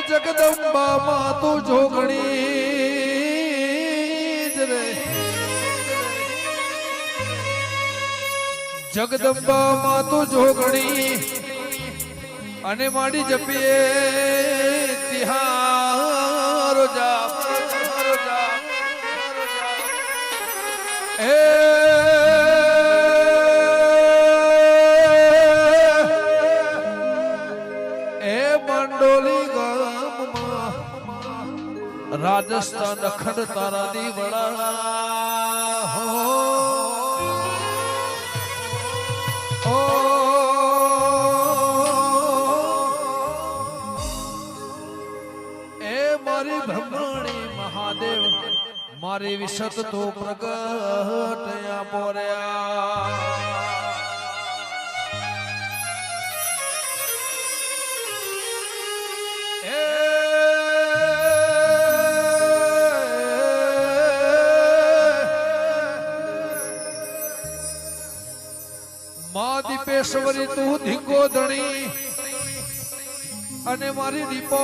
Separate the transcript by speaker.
Speaker 1: જગદંબા માં તું જોગણી જ રે જગદંબા માં તું જોગણી અને માડી જપીએ તિહારો જા રાજસ્થાન અખંડ તારા દીવડા એ મારી બ્રહ્મણી મહાદેવ મારી વિશત તો પ્રગટ પોર્યા દીપેશ્વરી તું ધીંગો ધણી અને મારી દીપો